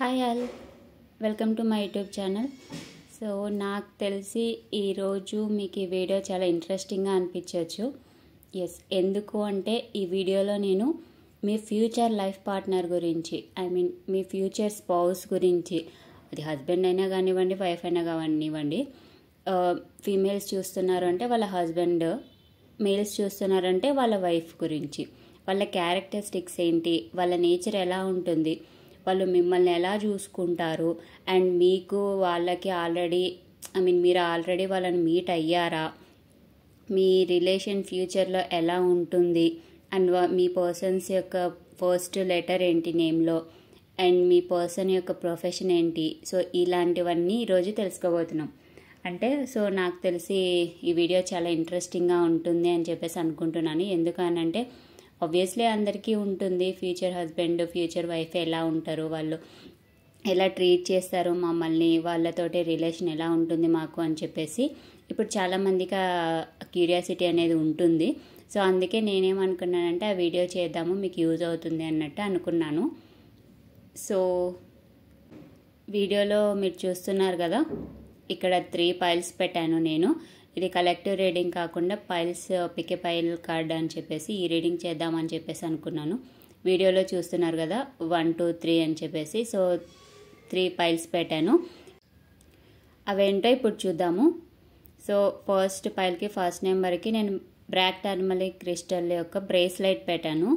Hi all, welcome to my YouTube channel. So నాకు తెలిసి ఈరోజు మీకు ఈ వీడియో చాలా ఇంట్రెస్టింగ్గా అనిపించవచ్చు. ఎందుకు అంటే ఈ వీడియోలో నేను మీ ఫ్యూచర్ లైఫ్ పార్ట్నర్ గురించి, మీ ఫ్యూచర్ స్పౌస్ గురించి, అది హస్బెండ్ అయినా కానివ్వండి, వైఫ్ అయినా కానివ్వండి, ఫీమేల్స్ చూస్తున్నారు అంటే వాళ్ళ హస్బెండ్, మేల్స్ చూస్తున్నారంటే వాళ్ళ వైఫ్ గురించి, వాళ్ళ క్యారెక్టరిస్టిక్స్ ఏంటి, వాళ్ళ నేచర్ ఎలా ఉంటుంది, వాళ్ళు మిమ్మల్ని ఎలా చూసుకుంటారు, అండ్ మీకు వాళ్ళకి ఆల్రెడీ మీరు ఆల్రెడీ వాళ్ళని మీట్ అయ్యారా, మీ రిలేషన్ ఫ్యూచర్లో ఎలా ఉంటుంది, అండ్ మీ పర్సన్స్ యొక్క ఫస్ట్ లెటర్ ఏంటి నేమ్లో, అండ్ మీ పర్సన్ యొక్క ప్రొఫెషన్ ఏంటి. సో ఇలాంటివన్నీ ఈరోజు తెలుసుకోబోతున్నాం. సో నాకు తెలిసి ఈ వీడియో చాలా ఇంట్రెస్టింగ్గా ఉంటుంది అని చెప్పేసి అనుకుంటున్నాను. ఎందుకనంటే ఆబ్వియస్లీ అందరికీ ఉంటుంది, ఫ్యూచర్ హస్బెండ్ ఫ్యూచర్ వైఫ్ ఎలా ఉంటారు, వాళ్ళు ఎలా ట్రీట్ చేస్తారు మమ్మల్ని, వాళ్ళతోటి రిలేషన్ ఎలా ఉంటుంది మాకు అని చెప్పేసి ఇప్పుడు చాలామందికి క్యూరియాసిటీ అనేది ఉంటుంది. సో అందుకే నేనేమనుకున్నానంటే ఆ వీడియో చేద్దాము, మీకు యూజ్ అవుతుంది అన్నట్టు అనుకున్నాను. సో వీడియోలో మీరు చూస్తున్నారు కదా, ఇక్కడ 3 ఫైల్స్ పెట్టాను నేను. ఇది కలెక్టివ్ రీడింగ్ కాకుండా piles, pick a pile card అని చెప్పేసి ఈ రీడింగ్ చేద్దామని చెప్పేసి అనుకున్నాను. వీడియోలో చూస్తున్నారు కదా 1, 2, 3 అని చెప్పేసి. సో 3 ఫైల్స్ పెట్టాను, అవేంటో ఇప్పుడు చూద్దాము. సో ఫస్ట్ ఫైల్కి ఫస్ట్ నెంబర్కి నేను బ్లాక్ టర్మరిక్ క్రిస్టల్ యొక్క బ్రేస్లెట్ పెట్టాను.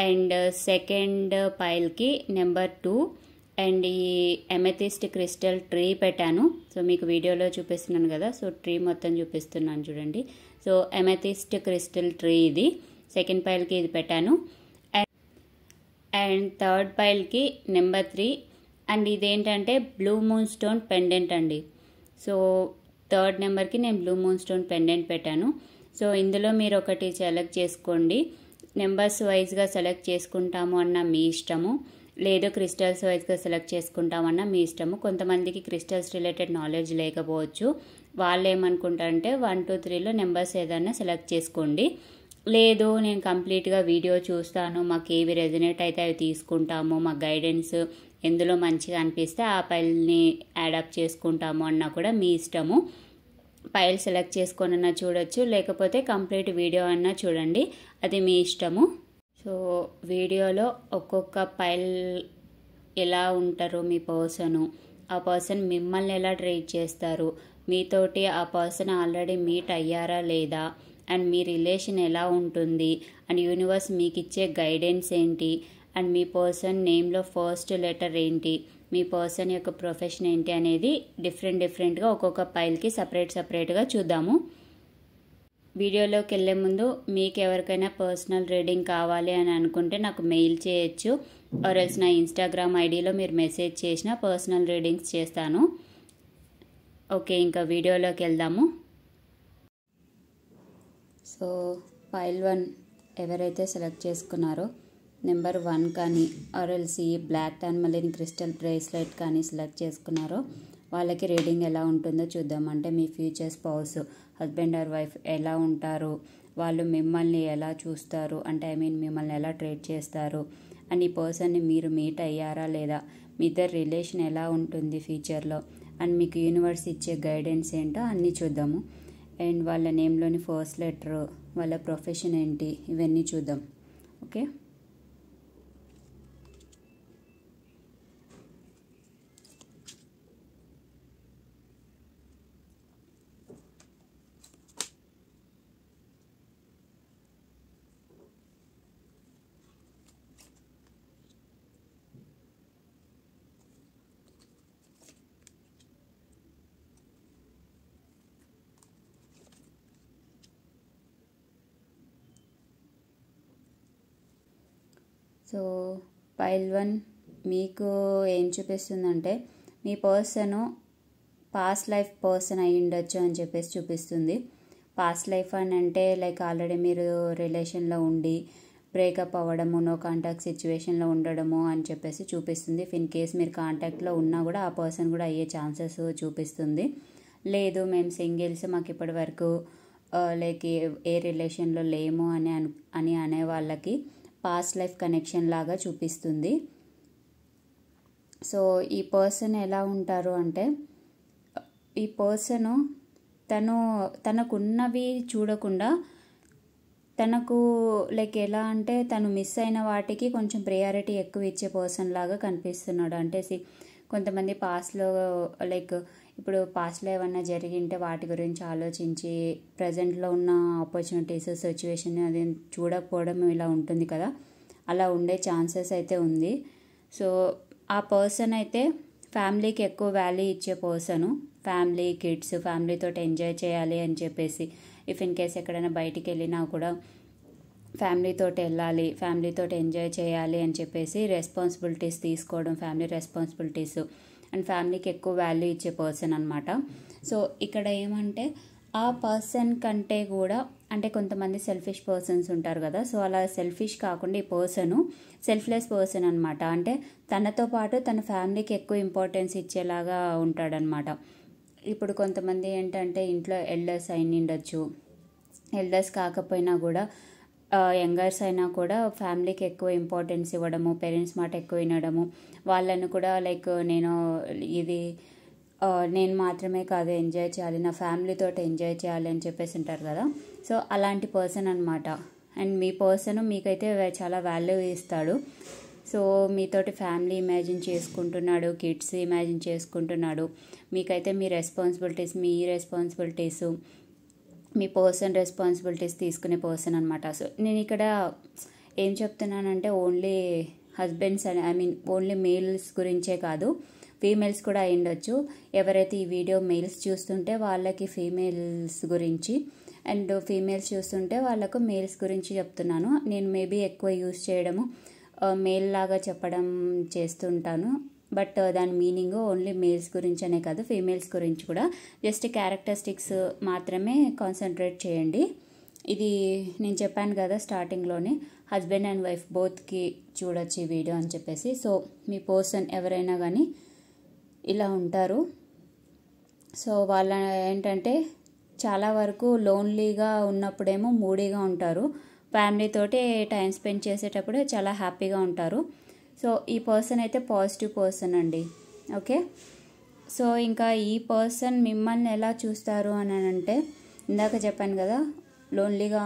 అండ్ సెకండ్ ఫైల్కి నెంబర్ 2 అండ్ ఈ ఎమెథిస్ట్ క్రిస్టల్ ట్రీ పెట్టాను. సో మీకు వీడియోలో చూపిస్తున్నాను కదా, సో ట్రీ మొత్తం చూపిస్తున్నాను చూడండి. సో ఎమెథిస్ట్ క్రిస్టల్ ట్రీ ఇది సెకండ్ ఫైల్కి ఇది పెట్టాను. అండ్ థర్డ్ ఫైల్కి నెంబర్ 3 అండ్ ఇదేంటంటే బ్లూ మూన్ స్టోన్ పెండెంట్ అండి. సో థర్డ్ నెంబర్కి నేను బ్లూ మూన్ స్టోన్ పెండెంట్ పెట్టాను. సో ఇందులో మీరు ఒకటి సెలెక్ట్ చేసుకోండి. నెంబర్స్ వైజ్గా సెలెక్ట్ చేసుకుంటాము అన్న మీ ఇష్టము, లేదు క్రిస్టల్స్ వైజ్గా సెలెక్ట్ చేసుకుంటామన్నా మీ ఇష్టము. కొంతమందికి క్రిస్టల్స్ రిలేటెడ్ నాలెడ్జ్ లేకపోవచ్చు, వాళ్ళు ఏమనుకుంటారంటే 1, 2, 3లో నెంబర్స్ ఏదైనా సెలెక్ట్ చేసుకోండి. లేదు నేను కంప్లీట్గా వీడియో చూస్తాను, మాకు ఏవి రెజనేట్ అయితే అవి తీసుకుంటాము, మాకు గైడెన్స్ ఎందులో మంచిగా అనిపిస్తే ఆ ఫైల్ని యాడప్ చేసుకుంటాము అన్నా కూడా మీ ఇష్టము. ఫైల్ సెలెక్ట్ చేసుకొనన్నా చూడొచ్చు, లేకపోతే కంప్లీట్ వీడియో అన్నా చూడండి, అది మీ ఇష్టము. సో వీడియోలో ఒక్కొక్క ఫైల్ ఎలా ఉంటారు మీ పర్సను, ఆ పర్సన్ మిమ్మల్ని ఎలా ట్రీట్ చేస్తారు, మీతోటి ఆ పర్సన్ ఆల్రెడీ మీట్ అయ్యారా లేదా, అండ్ మీ రిలేషన్ ఎలా ఉంటుంది, అండ్ యూనివర్స్ మీకు ఇచ్చే గైడెన్స్ ఏంటి, అండ్ మీ పర్సన్ నేమ్లో ఫస్ట్ లెటర్ ఏంటి, మీ పర్సన్ యొక్క ప్రొఫెషన్ ఏంటి అనేది డిఫరెంట్గా ఒక్కొక్క ఫైల్కి సపరేట్గా చూద్దాము. వీడియోలోకి వెళ్ళే ముందు మీకు ఎవరికైనా పర్సనల్ రీడింగ్ కావాలి అని అనుకుంటే నాకు మెయిల్ చేయొచ్చు, ఆర్ఎల్స్ నా ఇన్స్టాగ్రామ్ ఐడిలో మీరు మెసేజ్ చేసిన పర్సనల్ రీడింగ్స్ చేస్తాను. ఓకే, ఇంకా వీడియోలోకి వెళ్దాము. సో ఫైల్ 1 ఎవరైతే సెలెక్ట్ చేసుకున్నారో నెంబర్ 1 కానీ ఆర్ఎల్స్ ఈ బ్లాక్ టర్మరిక్ క్రిస్టల్ బ్రేస్లెట్ కానీ సెలెక్ట్ చేసుకున్నారో వాళ్ళకి రీడింగ్ ఎలా ఉంటుందో చూద్దాం. అంటే మీ future spouse, husband or wife ఎలా ఉంటారు, వాళ్ళు మిమ్మల్ని ఎలా చూస్తారు, అంటే మిమ్మల్ని ఎలా ట్రీట్ చేస్తారు, అండ్ ఈ పర్సన్ని మీరు మీట్ అయ్యారా లేదా, మీ ఇద్దరు రిలేషన్ ఎలా ఉంటుంది ఫ్యూచర్లో, అండ్ మీకు యూనివర్స్ ఇచ్చే గైడెన్స్ ఏంటో అన్నీ చూద్దాము. అండ్ వాళ్ళ నేమ్లోని ఫస్ట్ లెటర్, వాళ్ళ ప్రొఫెషన్ ఏంటి, ఇవన్నీ చూద్దాం. ఓకే, సో ఫైల్ 1 మీకు ఏం చూపిస్తుందంటే మీ పర్సను పాస్ట్ లైఫ్ పర్సన్ అయి ఉండొచ్చు అని చెప్పేసి చూపిస్తుంది. పాస్ట్ లైఫ్ అని అంటే లైక్ ఆల్రెడీ మీరు రిలేషన్లో ఉండి బ్రేకప్ అవ్వడము, నో కాంటాక్ట్ సిచ్యువేషన్లో ఉండడము అని చెప్పేసి చూపిస్తుంది. ఇన్ కేస్ మీరు కాంటాక్ట్లో ఉన్నా కూడా ఆ పర్సన్ కూడా అయ్యే ఛాన్సెస్ చూపిస్తుంది. లేదు మేము సింగిల్స్, మాకు ఇప్పటి వరకు లైక్ ఏ రిలేషన్లో లేము అని అనే వాళ్ళకి పాస్ట్ లైఫ్ కనెక్షన్ లాగా చూపిస్తుంది. సో ఈ పర్సన్ ఎలా ఉంటారు అంటే, ఈ పర్సను తనకున్నవి చూడకుండా తనకు లైక్ ఎలా అంటే తను మిస్ అయిన వాటికి కొంచెం ప్రయారిటీ ఎక్కువ ఇచ్చే పర్సన్ లాగా కనిపిస్తున్నాడు. అంటే కొంతమంది పాస్ట్లో లైక్ ఇప్పుడు పాస్ట్లో ఏమన్నా జరిగింటే వాటి గురించి ఆలోచించి ప్రజెంట్లో ఉన్న ఆపర్చునిటీస్ సిచ్యువేషన్ అది చూడకపోవడం ఇలా ఉంటుంది కదా, అలా ఉండే ఛాన్సెస్ అయితే ఉంది. సో ఆ పర్సన్ అయితే ఫ్యామిలీకి ఎక్కువ వాల్యూ ఇచ్చే పర్సను. ఫ్యామిలీ, కిడ్స్, ఫ్యామిలీతో ఎంజాయ్ చేయాలి అని చెప్పేసి, ఇఫ్ ఇన్ కేస్ ఎక్కడైనా బయటికి వెళ్ళినా కూడా ఫ్యామిలీతో వెళ్ళాలి, ఫ్యామిలీతో ఎంజాయ్ చేయాలి అని చెప్పేసి రెస్పాన్సిబిలిటీస్ తీసుకోవడం, ఫ్యామిలీ రెస్పాన్సిబిలిటీస్ అండ్ ఫ్యామిలీకి ఎక్కువ వాల్యూ ఇచ్చే పర్సన్ అనమాట. సో ఇక్కడ ఏమంటే ఆ పర్సన్ కంటే కూడా అంటే కొంతమంది సెల్ఫిష్ పర్సన్స్ ఉంటారు కదా, సో అలా సెల్ఫిష్ కాకుండా ఈ పర్సను సెల్ఫ్లెస్ పర్సన్ అనమాట. అంటే తనతో పాటు తన ఫ్యామిలీకి ఎక్కువ ఇంపార్టెన్స్ ఇచ్చేలాగా ఉంటాడనమాట. ఇప్పుడు కొంతమంది ఏంటంటే ఇంట్లో ఎల్డర్స్ అయిన ఉండొచ్చు, ఎల్డర్స్ కాకపోయినా కూడా యంగర్స్ అయినా కూడా ఫ్యామిలీకి ఎక్కువ ఇంపార్టెన్స్ ఇవ్వడము, పేరెంట్స్ మాట ఎక్కువ వినడము, వాళ్ళను కూడా లైక్ నేను మాత్రమే కాదు ఎంజాయ్ చేయాలి, నా ఫ్యామిలీతో ఎంజాయ్ చేయాలి అని చెప్పేసి ఉంటారు కదా. సో అలాంటి పర్సన్ అనమాట. అండ్ మీ పర్సన్ మీకైతే చాలా వాల్యూ ఇస్తాడు. సో మీతోటి ఫ్యామిలీ ఇమాజిన్ చేసుకుంటున్నాడు, కిడ్స్ ఇమాజిన్ చేసుకుంటున్నాడు. మీకైతే మీ రెస్పాన్సిబిలిటీస్ మీ పర్సన్ రెస్పాన్సిబిలిటీస్ తీసుకునే పర్సన్ అనమాట. సో నేను ఇక్కడ ఏం చెప్తున్నానంటే ఓన్లీ హస్బెండ్స్ అని ఓన్లీ మేల్స్ గురించే కాదు, ఫీమేల్స్ కూడా అయి ఉండొచ్చు. ఎవరైతే ఈ వీడియో మేల్స్ చూస్తుంటే వాళ్ళకి ఫీమేల్స్ గురించి, అండ్ ఫీమేల్స్ చూస్తుంటే వాళ్ళకు మేల్స్ గురించి చెప్తున్నాను. నేను మేబీ ఎక్కువ యూజ్ చేయడము మేల్ లాగా చెప్పడం చేస్తుంటాను, బట్ దాని మీనింగ్ ఓన్లీ మేల్స్ గురించి అనే కాదు, ఫీమేల్స్ గురించి కూడా. జస్ట్ క్యారెక్టరిస్టిక్స్ మాత్రమే కాన్సన్ట్రేట్ చేయండి. ఇది నేను చెప్పాను కదా స్టార్టింగ్లోనే, హస్బెండ్ అండ్ వైఫ్ బోత్కి చూడొచ్చు ఈ వీడియో అని చెప్పేసి. సో మీ పర్సన్ ఎవరైనా కానీ ఇలా ఉంటారు. సో వాళ్ళ ఏంటంటే చాలా వరకు లోన్లీగా ఉన్నప్పుడేమో మూడీగా ఉంటారు, ఫ్యామిలీతోటి టైం స్పెండ్ చేసేటప్పుడు చాలా హ్యాపీగా ఉంటారు. సో ఈ పర్సన్ అయితే పాజిటివ్ పర్సన్ అండి. ఓకే, సో ఇంకా ఈ పర్సన్ మిమ్మల్ని ఎలా చూస్తారు అని అంటే, ఇందాక చెప్పాను కదా లోన్లీగా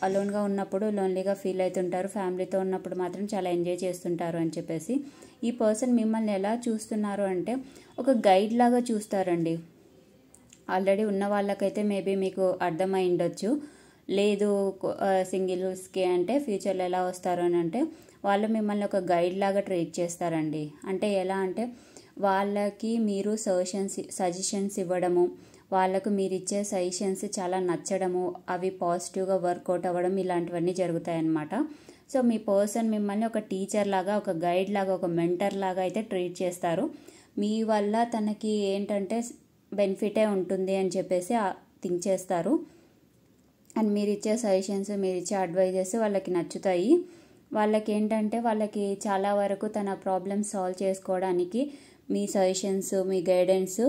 అలోన్గా ఉన్నప్పుడు లోన్లీగా ఫీల్ అవుతుంటారు, ఫ్యామిలీతో ఉన్నప్పుడు మాత్రం చాలా ఎంజాయ్ చేస్తుంటారు అని చెప్పేసి. ఈ పర్సన్ మిమ్మల్ని ఎలా చూస్తున్నారు అంటే ఒక గైడ్ లాగా చూస్తారండి. ఆల్రెడీ ఉన్న వాళ్ళకైతే మేబీ మీకు అర్థమై ఉండొచ్చు, లేదు సింగిల్స్కి అంటే ఫ్యూచర్లో ఎలా వస్తారు అని అంటే వాళ్ళు మిమ్మల్ని ఒక గైడ్ లాగా ట్రీట్ చేస్తారండి. అంటే ఎలా అంటే వాళ్ళకి మీరు సజెషన్స్ ఇవ్వడము, వాళ్ళకు మీరు ఇచ్చే సజెషన్స్ చాలా నచ్చడము, అవి పాజిటివ్గా వర్కౌట్ అవ్వడం, ఇలాంటివన్నీ జరుగుతాయన్నమాట. సో మీ పర్సన్ మిమ్మల్ని ఒక టీచర్ లాగా, ఒక గైడ్ లాగా, ఒక మెంటర్ లాగా అయితే ట్రీట్ చేస్తారు. మీ వల్ల తనకి ఏంటంటే బెనిఫిటే ఉంటుంది అని చెప్పేసి థింక్ చేస్తారు. అండ్ మీరు ఇచ్చే సజెషన్స్, మీరు ఇచ్చే అడ్వైజెస్ వాళ్ళకి నచ్చుతాయి. వాళ్ళకి ఏంటంటే వాళ్ళకి చాలా వరకు తన ప్రాబ్లమ్స్ సాల్వ్ చేసుకోవడానికి మీ సజెషన్స్, మీ గైడెన్స్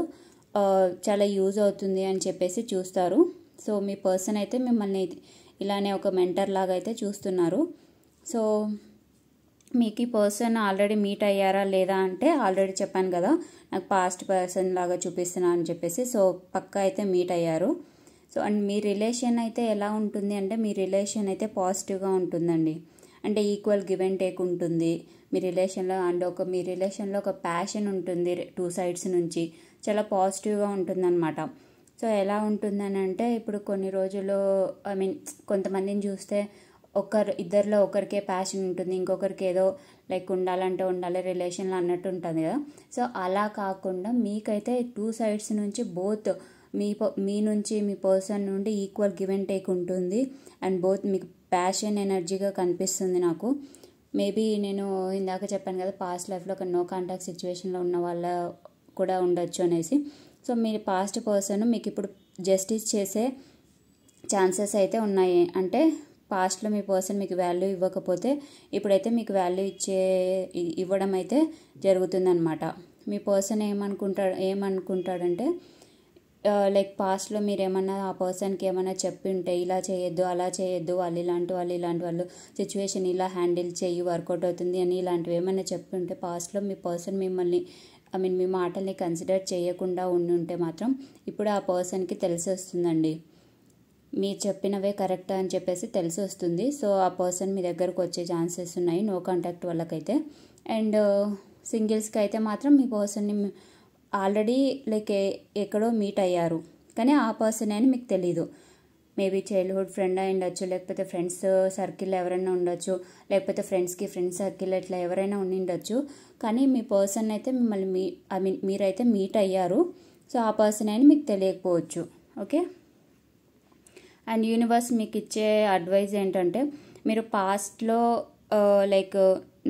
చాలా యూజ్ అవుతుంది అని చెప్పేసి చూస్తారు. సో మీ పర్సన్ అయితే మిమ్మల్ని ఇలానే ఒక మెంటర్ లాగా అయితే చూస్తున్నారు. సో మీకు ఈ పర్సన్ ఆల్రెడీ మీట్ అయ్యారా లేదా అంటే ఆల్రెడీ చెప్పాను కదా, నాకు పాస్ట్ పర్సన్ లాగా చూపిస్తున్నా అని చెప్పేసి. సో పక్కా అయితే మీట్ అయ్యారు. సో అండ్ మీ రిలేషన్ అయితే ఎలా ఉంటుంది అంటే, మీ రిలేషన్ అయితే పాజిటివ్గా ఉంటుందండి. అంటే ఈక్వల్ గివ్ అండ్ టేక్ ఉంటుంది మీ రిలేషన్లో. అండ్ మీ రిలేషన్లో ఒక ప్యాషన్ ఉంటుంది, 2 సైడ్స్ నుంచి చాలా పాజిటివ్గా ఉంటుందన్నమాట. సో ఎలా ఉంటుందని అంటే, ఇప్పుడు కొన్ని రోజుల్లో కొంతమందిని చూస్తే ఇద్దరిలో ఒకరికే ప్యాషన్ ఉంటుంది, ఇంకొకరికి ఏదో లైక్ ఉండాలంటే ఉండాలి రిలేషన్లో అన్నట్టు ఉంటుంది కదా. సో అలా కాకుండా మీకైతే 2 సైడ్స్ నుంచి బోత్ మీ నుంచి మీ పర్సన్ నుండి ఈక్వల్ గివ్ అండ్ టేక్ ఉంటుంది. అండ్ బోత్ మీకు ప్యాషన్ ఎనర్జీగా కనిపిస్తుంది నాకు. మేబీ నేను ఇందాక చెప్పాను కదా పాస్ట్ లైఫ్లో ఒక నో కాంటాక్ట్ సిచ్యువేషన్లో ఉన్న వాళ్ళ కూడా ఉండొచ్చు అనేసి. సో మీరు పాస్ట్ పర్సన్ మీకు ఇప్పుడు జస్టిస్ చేసే ఛాన్సెస్ అయితే ఉన్నాయి. అంటే పాస్ట్లో మీ పర్సన్ మీకు వాల్యూ ఇవ్వకపోతే ఇప్పుడైతే మీకు వాల్యూ ఇవ్వడం అయితే జరుగుతుందన్నమాట. మీ పర్సన్ ఏమనుకుంటాడంటే లైక్ పాస్ట్లో మీరు ఏమన్నా ఆ పర్సన్కి ఏమైనా చెప్పి ఉంటే ఇలా చేయొద్దు అలా చేయొద్దు, వాళ్ళు ఇలాంటి వాళ్ళు సిచ్యువేషన్ ఇలా హ్యాండిల్ చేయి వర్కౌట్ అవుతుంది అని ఇలాంటివి ఏమైనా చెప్పి ఉంటే పాస్ట్లో మీ పర్సన్ మిమ్మల్ని మీ మాటల్ని కన్సిడర్ చేయకుండా ఉంటే మాత్రం ఇప్పుడు ఆ పర్సన్కి తెలిసి వస్తుందండి, మీరు చెప్పినవే కరెక్ట్ అని చెప్పేసి తెలిసి వస్తుంది. సో ఆ పర్సన్ మీ దగ్గరకు వచ్చే ఛాన్సెస్ ఉన్నాయి నో కాంటాక్ట్ వాళ్ళకైతే. అండ్ సింగిల్స్కి అయితే మాత్రం మీ పర్సన్ని ఆల్రెడీ లైక్ ఎక్కడో మీట్ అయ్యారు కానీ ఆ పర్సన్ అని మీకు తెలీదు. మేబీ చైల్డ్హుడ్ ఫ్రెండ్ అయి ఉండొచ్చు, లేకపోతే ఫ్రెండ్స్ సర్కిల్ ఎవరైనా ఉండొచ్చు, లేకపోతే ఫ్రెండ్స్కి ఫ్రెండ్స్ సర్కిల్ ఇట్లా ఎవరైనా ఉండిండొచ్చు. కానీ మీ పర్సన్ అయితే మిమ్మల్ని మీరైతే మీట్ అయ్యారు. సో ఆ పర్సన్ అని మీకు తెలియకపోవచ్చు. ఓకే. అండ్ యూనివర్స్ మీకు ఇచ్చే అడ్వైజ్ ఏంటంటే మీరు పాస్ట్లో లైక్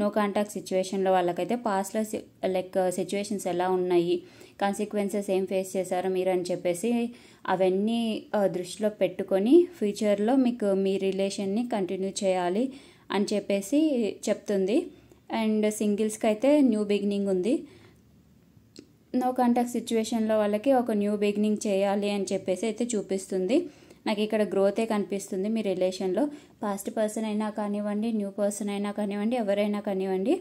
నో కాంటాక్ట్ సిచ్యువేషన్లో వాళ్ళకైతే పాస్ట్లో లైక్ సిచ్యువేషన్స్ ఎలా ఉన్నాయి, కాన్సిక్వెన్సెస్ ఏం ఫేస్ చేశారో మీరు అని చెప్పేసి అవన్నీ దృష్టిలో పెట్టుకొని ఫ్యూచర్లో మీకు మీ రిలేషన్ని కంటిన్యూ చేయాలి అని చెప్పేసి చెప్తుంది. అండ్ సింగిల్స్కి అయితే న్యూ బిగినింగ్ ఉంది. నో కాంటాక్ట్ సిచ్యువేషన్లో వాళ్ళకి ఒక న్యూ బిగినింగ్ చేయాలి అని చెప్పేసి అయితే చూపిస్తుంది. నాకు ఇక్కడ గ్రోతే కనిపిస్తుంది మీ రిలేషన్లో. పాస్ట్ పర్సన్ అయినా కానివ్వండి, న్యూ పర్సన్ అయినా కానివ్వండి, ఎవరైనా కానివ్వండి,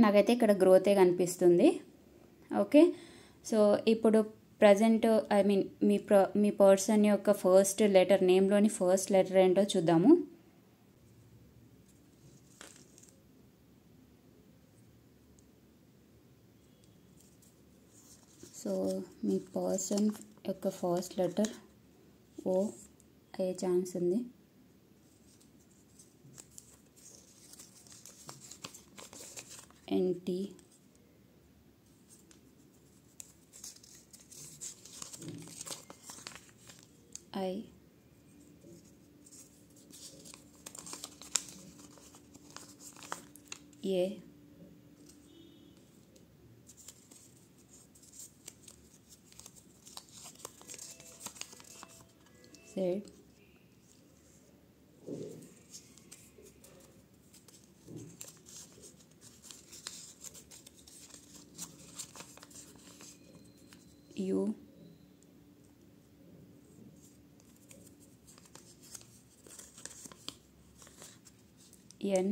నాకైతే ఇక్కడ గ్రోతే కనిపిస్తుంది. ఓకే. సో ఇప్పుడు ప్రజెంట్ మీ పర్సన్ యొక్క ఫస్ట్ లెటర్, నేమ్లోని ఫస్ట్ లెటర్ ఏంటో చూద్దాము. సో మీ పర్సన్ యొక్క ఫస్ట్ లెటర్ ఓ అయ్యే ఛాన్స్ ఉంది. N T, I, A, Z, U, N,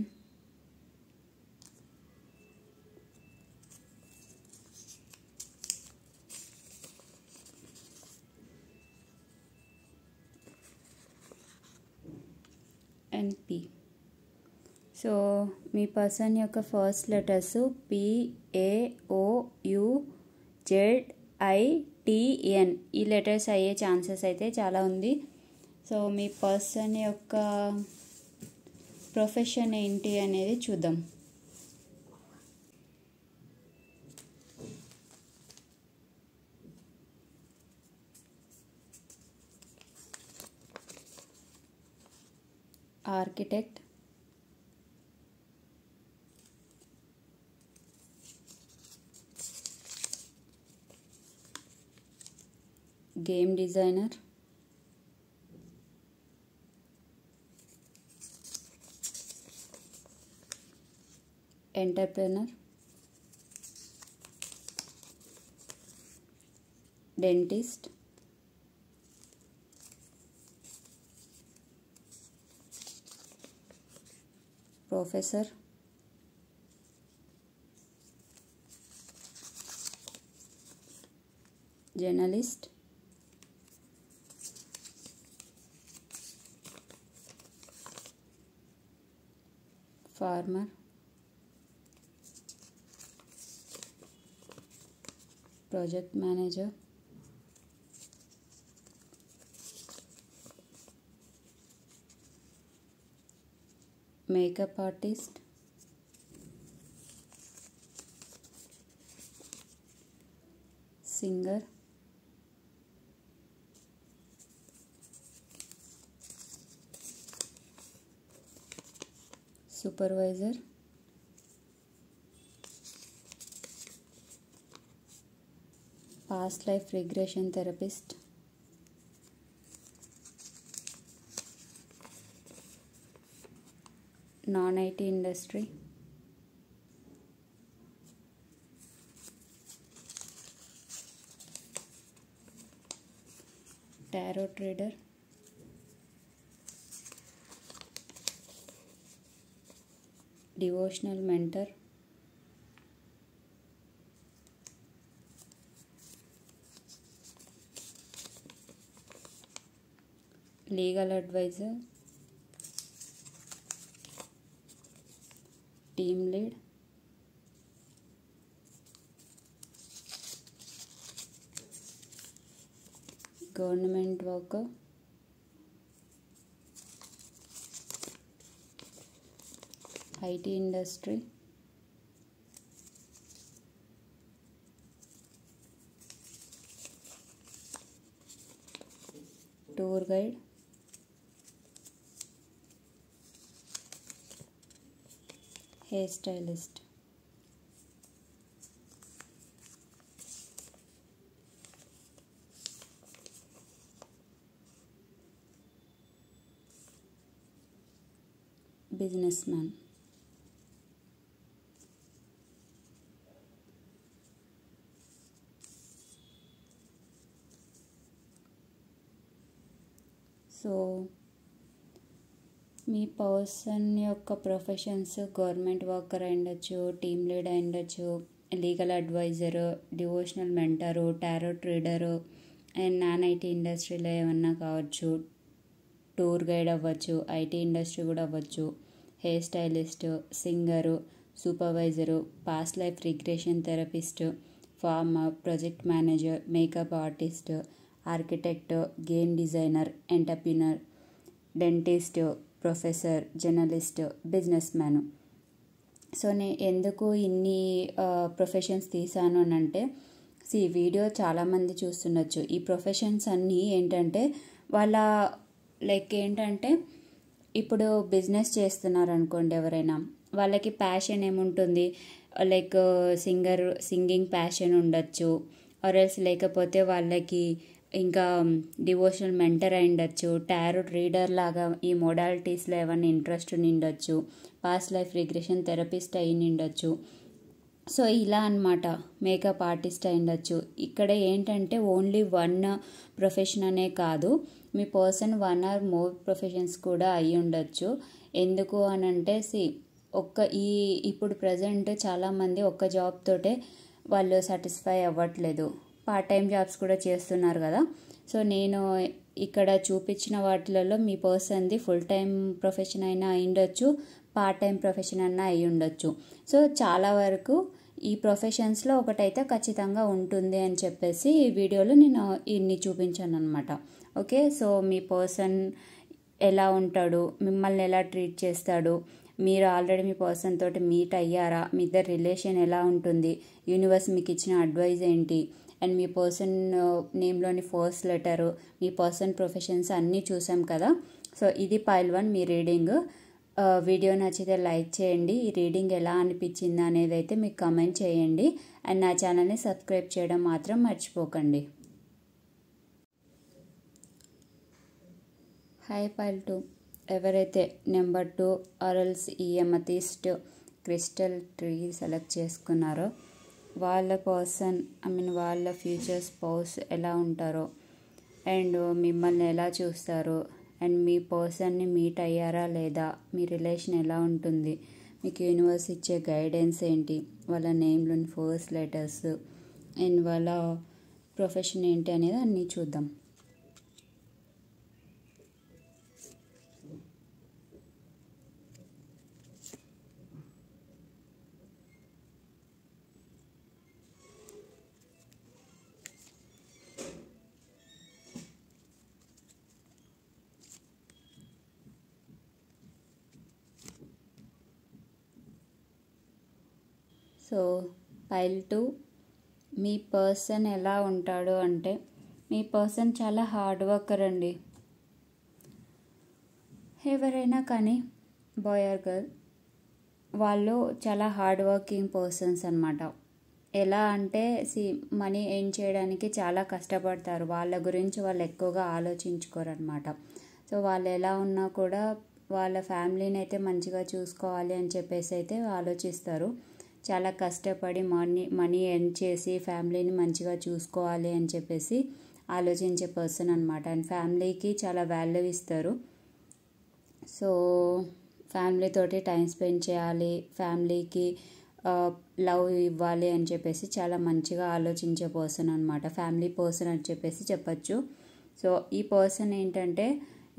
and P. So మీ పర్సన్ యొక్క ఫస్ట్ లెటర్స్ PAOUZITN ఈ లెటర్స్ అయ్యే ఛాన్సెస్ అయితే చాలా ఉంది. సో మీ పర్సన్ యొక్క ప్రొఫెషన్ ఏంటి అనేది చూద్దాం. Architect, game designer, entrepreneur, dentist, professor, journalist, farmer, project manager, makeup artist, singer, supervisor, past life regression therapist, non IT industry, tarot trader, devotional mentor, legal advisor, team lead, government worker, IT industry, tour guide, hair stylist. Businessman. So మీ person యొక్క professions government worker అయి ఉండొచ్చు, team lead అయి ఉండొచ్చు, legal advisor, devotional mentor, tarot trader, and non IT ఇండస్ట్రీలో ఏమన్నా కావచ్చు, tour guide అవ్వచ్చు, ఐటీ ఇండస్ట్రీ కూడా అవ్వచ్చు, hair stylist, singer, supervisor, past life regression therapist, farmer, project manager, makeup artist, architect, game designer, entrepreneur, dentist, professor, journalist, business man. So నేను ఎందుకు ఇన్ని professions తీసాను అని అంటే, వీడియో చాలామంది చూస్తుండొచ్చు. ఈ ప్రొఫెషన్స్ అన్నీ ఏంటంటే వాళ్ళ ఏంటంటే ఇప్పుడు బిజినెస్ చేస్తున్నారు అనుకోండి, ఎవరైనా వాళ్ళకి ప్యాషన్ ఏముంటుంది, సింగింగ్ ప్యాషన్ ఉండొచ్చు, ఆర్ఎల్స్ లేకపోతే వాళ్ళకి ఇంకా డివోషనల్ మెంటర్ అయి ఉండొచ్చు, టారో రీడర్ లాగా ఈ మోడాలిటీస్లో ఏమైనా ఇంట్రెస్ట్ ఉండొచ్చు, పాస్ట్ లైఫ్ రిగ్రెషన్ థెరపిస్ట్ అయి ఉండొచ్చు. సో ఇలా అన్నమాట. మేకప్ ఆర్టిస్ట్ అయి ఉండొచ్చు. ఇక్కడ ఏంటంటే ఓన్లీ వన్ ప్రొఫెషన్ అనే కాదు, మీ పర్సన్ 1 or more ప్రొఫెషన్స్ కూడా అయి ఉండొచ్చు. ఎందుకు అని అంటే ఇప్పుడు ప్రజెంట్ చాలామంది ఒక్క జాబ్ తోటే వాళ్ళు సాటిస్ఫై అవ్వట్లేదు, పార్ట్ టైం జాబ్స్ కూడా చేస్తున్నారు కదా. సో నేను ఇక్కడ చూపించిన వాటిలలో మీ పర్సన్ది ఫుల్ టైం ప్రొఫెషన్ అయినా అయి ఉండొచ్చు, పార్ట్ టైం ప్రొఫెషన్ అయినా అయి ఉండొచ్చు. సో చాలా వరకు ఈ ప్రొఫెషన్స్లో ఒకటైతే ఖచ్చితంగా ఉంటుంది అని చెప్పేసి ఈ వీడియోలో నేను ఇన్ని చూపించాను అనమాట. ఓకే, సో మీ పర్సన్ ఎలా ఉంటాడు, మిమ్మల్ని ఎలా ట్రీట్ చేస్తాడు, మీరు ఆల్రెడీ మీ పర్సన్ తోటి మీట్ అయ్యారా, మీ ఇద్దరు రిలేషన్ ఎలా ఉంటుంది, యూనివర్స్ మీకు ఇచ్చిన అడ్వైజ్ ఏంటి, అండ్ మీ పర్సన్ నేమ్లోని ఫస్ట్ లెటరు, మీ పర్సన్ ప్రొఫెషన్స్ అన్నీ చూసాం కదా. సో ఇది పైల్ 1 మీ రీడింగ్. వీడియో నచ్చితే లైక్ చేయండి. ఈ రీడింగ్ ఎలా అనిపించింది అనేది అయితే మీకు కమెంట్ చేయండి, అండ్ నా ఛానల్ని సబ్స్క్రైబ్ చేయడం మాత్రం మర్చిపోకండి. హాయ్ పైల్ 2, ఎవరైతే నెంబర్ 2 ఆర్ఎల్స్ ఈ ఎమథిస్ట్ క్రిస్టల్ ట్రీ సెలెక్ట్ చేసుకున్నారో వాళ్ళ పర్సన్ వాళ్ళ ఫ్యూచర్ స్పౌస్ ఎలా ఉంటారో, అండ్ మిమ్మల్ని ఎలా చూస్తారో, అండ్ మీ పర్సన్ని మీట్ అయ్యారా లేదా, మీ రిలేషన్ ఎలా ఉంటుంది, మీకు యూనివర్స్ ఇచ్చే గైడెన్స్ ఏంటి, వాళ్ళ నేమ్లోని ఫస్ట్ లెటర్స్, అండ్ వాళ్ళ ప్రొఫెషన్ ఏంటి అనేది అన్నీ చూద్దాం. సో పైల్ 2, మీ పర్సన్ ఎలా ఉంటాడు అంటే, మీ పర్సన్ చాలా హార్డ్ వర్కర్ అండి. ఎవరైనా కానీ బాయ్ ఆర్ గర్ల్, వాళ్ళు చాలా హార్డ్ వర్కింగ్ పర్సన్స్ అనమాట. ఎలా అంటే మనీ ఎర్న్ చేయడానికి చాలా కష్టపడతారు, వాళ్ళ గురించి వాళ్ళు ఎక్కువగా ఆలోచించుకోరు అనమాట. సో వాళ్ళు ఎలా ఉన్నా కూడా వాళ్ళ ఫ్యామిలీని అయితే మంచిగా చూసుకోవాలి అని చెప్పేసి అయితే ఆలోచిస్తారు. చాలా కష్టపడి మనీ ఎర్న్ చేసి ఫ్యామిలీని మంచిగా చూసుకోవాలి అని చెప్పేసి ఆలోచించే పర్సన్ అనమాట. అండ్ ఫ్యామిలీకి చాలా వాల్యూ ఇస్తారు. సో ఫ్యామిలీ తోటి టైం స్పెండ్ చేయాలి, ఫ్యామిలీకి లవ్ ఇవ్వాలి అని చెప్పేసి చాలా మంచిగా ఆలోచించే పర్సన్ అనమాట. ఫ్యామిలీ పర్సన్ అని చెప్పేసి చెప్పచ్చు. సో ఈ పర్సన్ ఏంటంటే,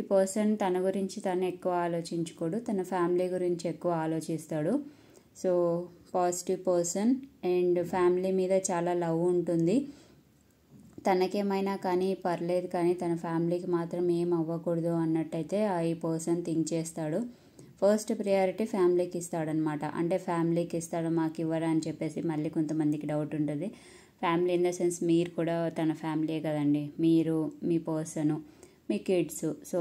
ఈ పర్సన్ తన గురించి తను ఎక్కువ ఆలోచించుకోడు, తన ఫ్యామిలీ గురించి ఎక్కువ ఆలోచిస్తాడు. So positive person and family మీద చాలా లవ్ ఉంటుంది. తనకేమైనా కానీ పర్లేదు, కానీ తన ఫ్యామిలీకి మాత్రం ఏం అవ్వకూడదు అన్నట్టయితే ఈ పర్సన్ థింక్ చేస్తాడు. ఫస్ట్ ప్రియారిటీ ఫ్యామిలీకి ఇస్తాడనమాట. అంటే ఫ్యామిలీకి ఇస్తాడు, మాకు ఇవ్వరా అని చెప్పేసి మళ్ళీ కొంతమందికి డౌట్ ఉంటుంది. ఫ్యామిలీ ఇన్ ద సెన్స్ మీరు కూడా తన ఫ్యామిలీయే కదండి, మీరు, మీ పర్సను, మీ కిడ్స్. సో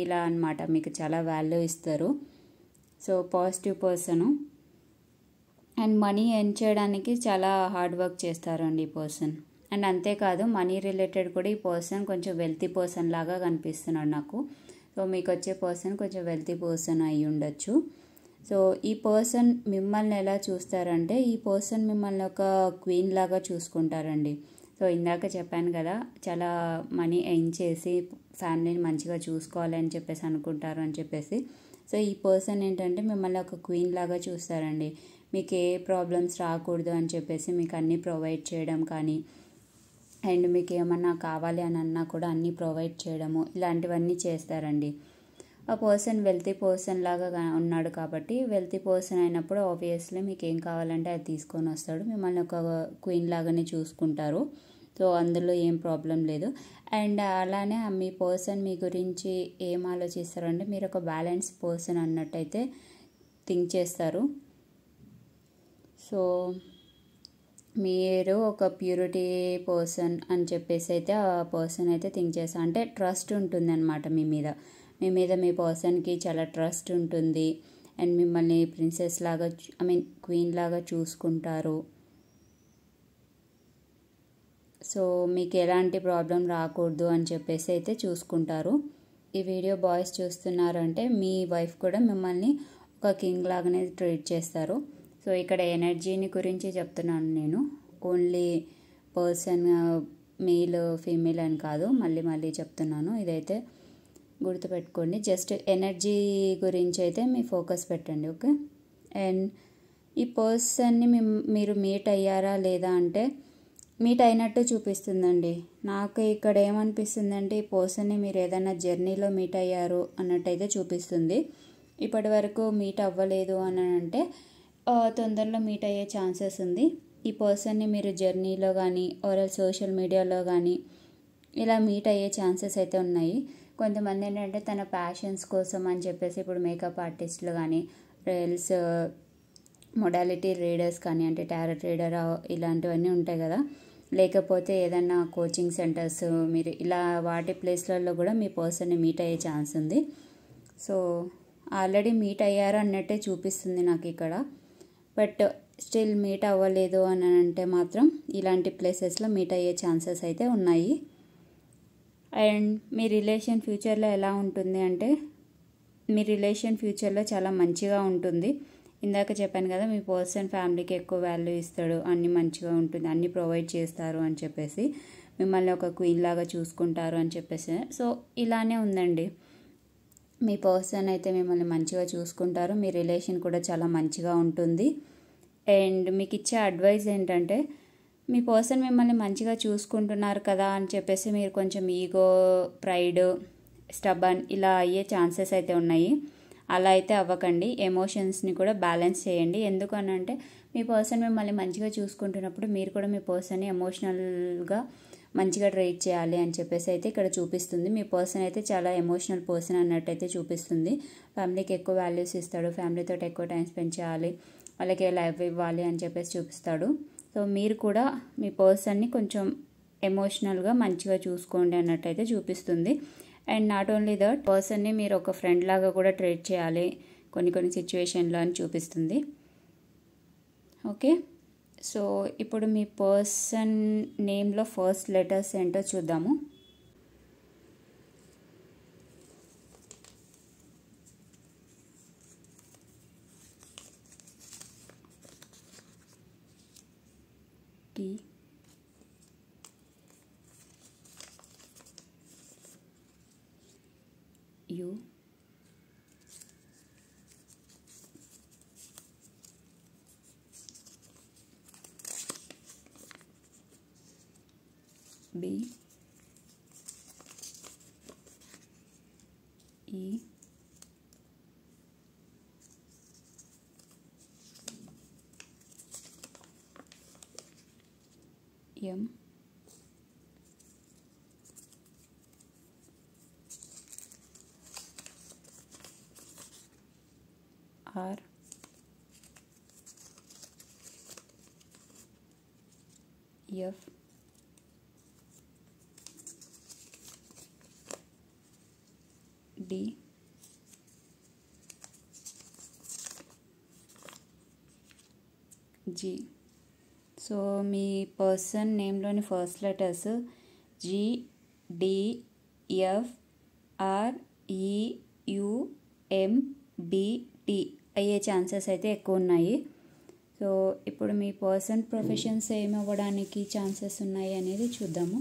ఇలా అనమాట, మీకు చాలా వాల్యూ ఇస్తారు. So positive person. And money earn చేయడానికి చాలా హార్డ్ వర్క్ చేస్తారండి ఈ పర్సన్. అండ్ అంతేకాదు, మనీ రిలేటెడ్ కూడా ఈ పర్సన్ కొంచెం వెల్తీ పర్సన్ లాగా కనిపిస్తున్నాడు నాకు. సో మీకు వచ్చే పర్సన్ కొంచెం వెల్తీ పర్సన్ అయి ఉండొచ్చు. సో ఈ పర్సన్ మిమ్మల్ని ఎలా చూస్తారంటే, ఈ పర్సన్ మిమ్మల్ని ఒక క్వీన్ లాగా చూసుకుంటారండి. సో ఇందాక చెప్పాను కదా, చాలా మనీ ఎర్న్ చేసి ఫ్యామిలీని మంచిగా చూసుకోవాలి అని చెప్పేసి అనుకుంటారు అని చెప్పేసి. సో ఈ పర్సన్ ఏంటంటే మిమ్మల్ని ఒక క్వీన్ లాగా చూస్తారండి. మీకు ఏ ప్రాబ్లమ్స్ రాకూడదు అని చెప్పేసి మీకు అన్నీ ప్రొవైడ్ చేయడం కానీ, అండ్ మీకు ఏమన్నా కావాలి అని అన్నా కూడా అన్నీ ప్రొవైడ్ చేయడము, ఇలాంటివన్నీ చేస్తారండి. ఆ పర్సన్ వెల్తీ పర్సన్ లాగా ఉన్నాడు కాబట్టి, వెల్తీ పర్సన్ అయినప్పుడు ఆబ్వియస్లీ మీకు ఏం కావాలంటే అది తీసుకొని వస్తాడు. మిమ్మల్ని ఒక క్వీన్ లాగానే చూసుకుంటారు. సో అందులో ఏం ప్రాబ్లం లేదు. అండ్ అలానే మీ పర్సన్ మీ గురించి ఏం ఆలోచిస్తారంటే, మీరు ఒక బ్యాలెన్స్ పర్సన్ అన్నట్టయితే థింక్ చేస్తారు. సో మీరు ఒక ప్యూరిటీ పర్సన్ అని చెప్పేసి అయితే ఆ పర్సన్ అయితే థింక్ చేస్తారు. అంటే ట్రస్ట్ ఉంటుంది అనమాట మీ మీద. మీ పర్సన్కి చాలా ట్రస్ట్ ఉంటుంది. అండ్ మిమ్మల్ని ప్రిన్సెస్ లాగా, క్వీన్ లాగా చూసుకుంటారు. సో మీకు ఎలాంటి ప్రాబ్లం రాకూడదు అని చెప్పేసి అయితే చూసుకుంటారు. ఈ వీడియో బాయ్స్ చూస్తున్నారంటే మీ వైఫ్ కూడా మిమ్మల్ని ఒక కింగ్ లాగానే ట్రీట్ చేస్తారు. సో ఇక్కడ ఎనర్జీని గురించి చెప్తున్నాను నేను, ఓన్లీ పర్సన్ మేల్ ఫీమేల్ అని కాదు, మళ్ళీ చెప్తున్నాను. ఇదైతే గుర్తుపెట్టుకోండి. జస్ట్ ఎనర్జీ గురించి అయితే మీ ఫోకస్ పెట్టండి, ఓకే. అండ్ ఈ పర్సన్ని మీరు మీట్ అయ్యారా లేదా అంటే, మీట్ అయినట్టు చూపిస్తుందండి. నాకు ఇక్కడ ఏమనిపిస్తుందంటే, ఈ పర్సన్ని మీరు ఏదైనా జర్నీలో మీట్ అయ్యారు అన్నట్టయితే చూపిస్తుంది. ఇప్పటి వరకు మీట్ అవ్వలేదు అని అంటే తొందరలో మీట్ అయ్యే ఛాన్సెస్ ఉంది. ఈ పర్సన్ని మీరు జర్నీలో కానీ ఆర్ సోషల్ మీడియాలో కానీ ఇలా మీట్ అయ్యే ఛాన్సెస్ అయితే ఉన్నాయి. కొంతమంది ఏంటంటే తన ప్యాషన్స్ కోసం అని చెప్పేసి, ఇప్పుడు మేకప్ ఆర్టిస్టులు కానీ, రీల్స్ మొడాలిటీ రీడర్స్ కానీ, అంటే టారో రీడర్ ఇలాంటివన్నీ ఉంటాయి కదా, లేకపోతే ఏదన్నా కోచింగ్ సెంటర్స్, మీరు ఇలా వాటి ప్లేస్లలో కూడా మీ పర్సన్ని మీట్ అయ్యే ఛాన్స్ ఉంది. సో ఆల్రెడీ మీట్ అయ్యారు అన్నట్టే చూపిస్తుంది నాకు ఇక్కడ. బట్ స్టిల్ మీట్ అవ్వలేదు అని అంటే మాత్రం ఇలాంటి ప్లేసెస్లో మీట్ అయ్యే ఛాన్సెస్ అయితే ఉన్నాయి. అండ్ మీ రిలేషన్ ఫ్యూచర్లో ఎలా ఉంటుంది అంటే, మీ రిలేషన్ ఫ్యూచర్లో చాలా మంచిగా ఉంటుంది. ఇందాక చెప్పాను కదా, మీ పర్సన్ ఫ్యామిలీకి ఎక్కువ వాల్యూ ఇస్తాడు, అన్నీ మంచిగా ఉంటుంది, అన్నీ ప్రొవైడ్ చేస్తారు అని చెప్పేసి, మిమ్మల్ని ఒక క్వీన్ లాగా చూసుకుంటారు అని చెప్పేసి. సో ఇలానే ఉందండి. మీ పర్సన్ అయితే మిమ్మల్ని మంచిగా చూసుకుంటారు, మీ రిలేషన్ కూడా చాలా మంచిగా ఉంటుంది. అండ్ మీకు ఇచ్చే అడ్వైస్ ఏంటంటే, మీ పర్సన్ మిమ్మల్ని మంచిగా చూసుకుంటున్నారు కదా అని చెప్పేసి మీరు కొంచెం ఈగో, ప్రైడ్, స్టబన్ ఇలా అయ్యే ఛాన్సెస్ అయితే ఉన్నాయి. అలా అయితే అవ్వకండి. ఎమోషన్స్ని కూడా బ్యాలెన్స్ చేయండి. ఎందుకనంటే మీ పర్సన్ మిమ్మల్ని మంచిగా చూసుకుంటున్నప్పుడు మీరు కూడా మీ పర్సన్ని ఎమోషనల్గా మంచిగా ట్రీట్ చేయాలి అని చెప్పేసి అయితే ఇక్కడ చూపిస్తుంది. మీ పర్సన్ అయితే చాలా ఎమోషనల్ పర్సన్ అన్నట్టయితే చూపిస్తుంది. ఫ్యామిలీకి ఎక్కువ వాల్యూస్ ఇస్తాడు, ఫ్యామిలీతో ఎక్కువ టైం స్పెండ్ చేయాలి, వాళ్ళకి లైఫ్ ఇవ్వాలి అని చెప్పేసి చూపిస్తాడు. సో మీరు కూడా మీ పర్సన్ని కొంచెం ఎమోషనల్గా మంచిగా చూసుకోండి అన్నట్టయితే చూపిస్తుంది. అండ్ నాట్ ఓన్లీ దట్, పర్సన్ని మీరు ఒక ఫ్రెండ్ లాగా కూడా ట్రీట్ చేయాలి కొన్ని సిచ్యువేషన్లో అని చూపిస్తుంది, ఓకే. సో ఇప్పుడు మీ పర్సన్ నేమ్లో ఫస్ట్ లెటర్స్ ఏంటో చూద్దాము. T, B E M R F D G. So మీ పర్సన్ నేమ్లోని first letters G D F R E U M B T అయ్యే ఛాన్సెస్ అయితే ఎక్కువ ఉన్నాయి. సో ఇప్పుడు మీ పర్సన్ ప్రొఫెషన్స్ ఏమవ్వడానికి ఛాన్సెస్ ఉన్నాయి అనేది చూద్దాము.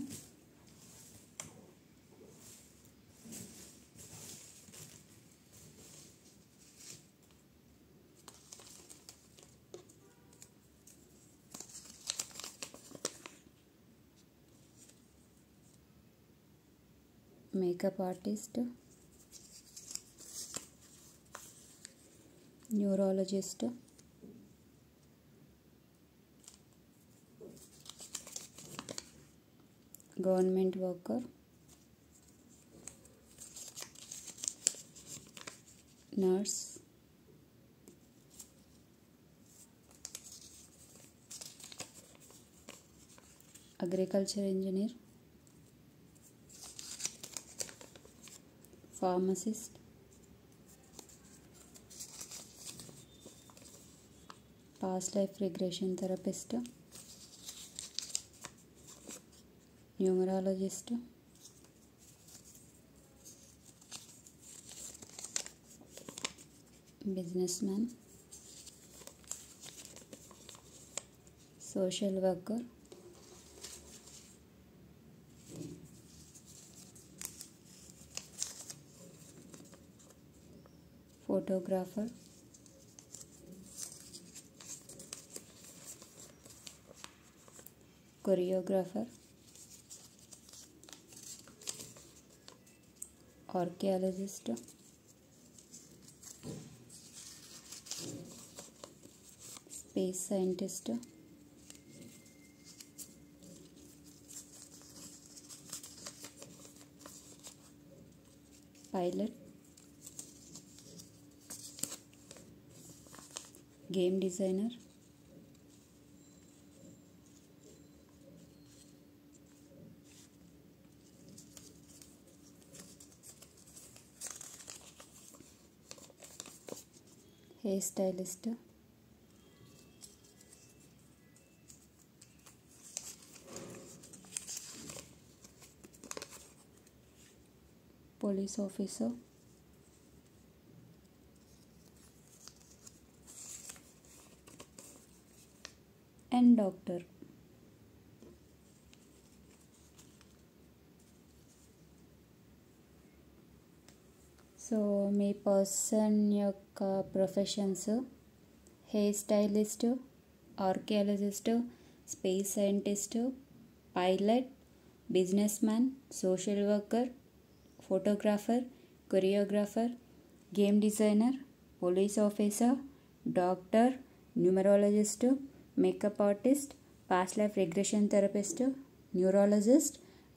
Makeup artist, neurologist, government worker, nurse, agriculture engineer, pharmacist, past life regression therapist, numerologist, business man, social worker, photographer, choreographer, archaeologist, space scientist, pilot, game designer, hair stylist, police officer, and doctor. So మీ person యొక్క professions hair stylist, archaeologist, space scientist, pilot, business man, social worker, photographer, choreographer, game designer, police officer, doctor, numerologist, makeup artist, past life regression therapist, neurologist,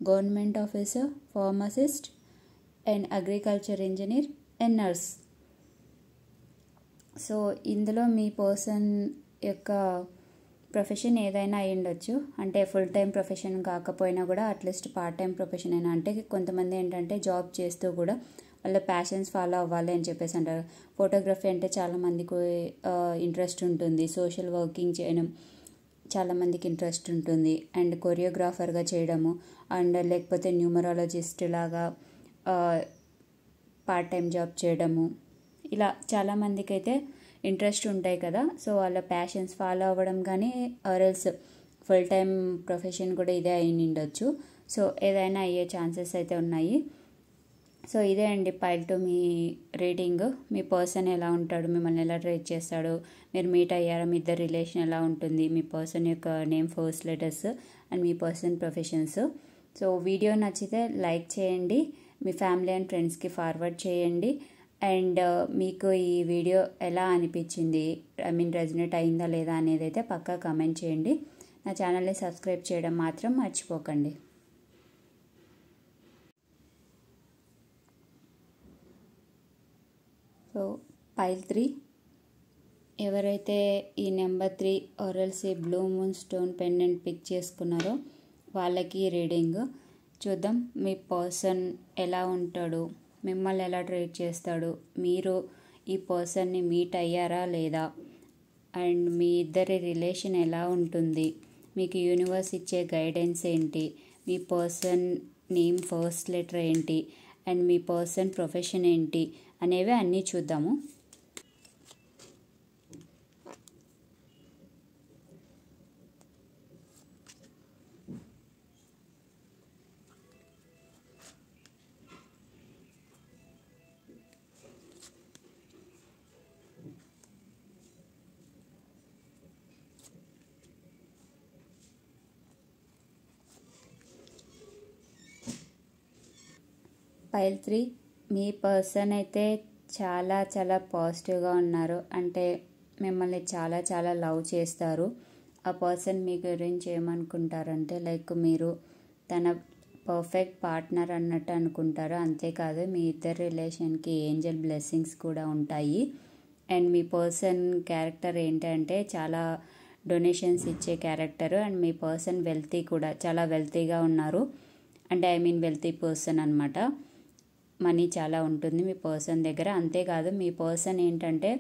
government officer, pharmacist, and agriculture engineer and nurse. So ఇందులో మీ person యొక్క profession ఏదైనా అయి ఉండొచ్చు. అంటే full time profession కాకపోయినా కూడా at least part time profession అయినా. అంటే కొంతమంది ఏంటంటే జాబ్ చేస్తూ కూడా వాళ్ళ ప్యాషన్స్ ఫాలో అవ్వాలి అని చెప్పేసి అంటారు. ఫోటోగ్రఫీ అంటే చాలామందికి ఇంట్రెస్ట్ ఉంటుంది, సోషల్ వర్కింగ్ చేయడం చాలామందికి ఇంట్రెస్ట్ ఉంటుంది, అండ్ కొరియోగ్రాఫర్గా చేయడము, అండ్ లేకపోతే న్యూమరాలజిస్ట్ లాగా పార్ట్ టైం జాబ్ చేయడము, ఇలా చాలామందికి అయితే ఇంట్రెస్ట్ ఉంటాయి కదా. సో వాళ్ళ ప్యాషన్స్ ఫాలో అవ్వడం కానీ ఆర్ఎల్స్ ఫుల్ టైం ప్రొఫెషన్ కూడా ఇదే అయి ఉండొచ్చు. సో ఏదైనా అయ్యే ఛాన్సెస్ అయితే ఉన్నాయి. సో ఇదే అండి pile to me reading. Me person ఎలా ఉంటాడు, మిమ్మల్ని ఎలా ట్రీట్ చేస్తాడు, మీరు మీట్ అయ్యారా, మీ ఇద్దరు రిలేషన్ ఎలా ఉంటుంది, మీ పర్సన్ యొక్క నేమ్ ఫస్ట్ లెటర్స్ అండ్ మీ పర్సన్ ప్రొఫెషన్స్. సో వీడియో నచ్చితే లైక్ చేయండి, మీ ఫ్యామిలీ అండ్ ఫ్రెండ్స్కి ఫార్వర్డ్ చేయండి. అండ్ మీకు ఈ వీడియో ఎలా అనిపించింది, రెజొనేట్ అయిందా లేదా అనేది అయితే పక్కా కామెంట్ చేయండి. నా ఛానల్ని సబ్స్క్రైబ్ చేయడం మాత్రం మర్చిపోకండి. సో పైల్ 3, ఎవరైతే ఈ నెంబర్ 3 ఆర్ఎల్సి blue moonstone pendant pick చేసుకున్నారో వాళ్ళకి రీడింగ్ చూద్దాం. మీ పర్సన్ ఎలా ఉంటాడు, మిమ్మల్ని ఎలా ట్రీట్ చేస్తాడు, మీరు ఈ పర్సన్ని మీట్ అయ్యారా లేదా, అండ్ మీ ఇద్దరి రిలేషన్ ఎలా ఉంటుంది, మీకు యూనివర్స్ ఇచ్చే గైడెన్స్ ఏంటి, మీ పర్సన్ నేమ్ ఫస్ట్ లెటర్ ఏంటి, అండ్ మీ పర్సన్ ప్రొఫెషన్ ఏంటి అనేవి అన్నీ చూద్దాము. పైల్ 3, మీ పర్సన్ అయితే చాలా చాలా పాజిటివ్గా ఉన్నారు. అంటే మిమ్మల్ని చాలా చాలా లవ్ చేస్తారు. ఆ పర్సన్ మీ గురించి ఏమనుకుంటారంటే లైక్ మీరు తన పర్ఫెక్ట్ పార్ట్నర్ అన్నట్టు అనుకుంటారు. అంతేకాదు మీ ఇద్దరు రిలేషన్కి ఏంజల్ బ్లెస్సింగ్స్ కూడా ఉంటాయి. అండ్ మీ పర్సన్ క్యారెక్టర్ ఏంటంటే చాలా డొనేషన్స్ ఇచ్చే క్యారెక్టర్. అండ్ మీ పర్సన్ వెల్తీ కూడా, చాలా వెల్తీగా ఉన్నారు. అంటే వెల్తీ పర్సన్ అనమాట. మనీ చాలా ఉంటుంది మీ పర్సన్ దగ్గర. అంతేకాదు మీ పర్సన్ ఏంటంటే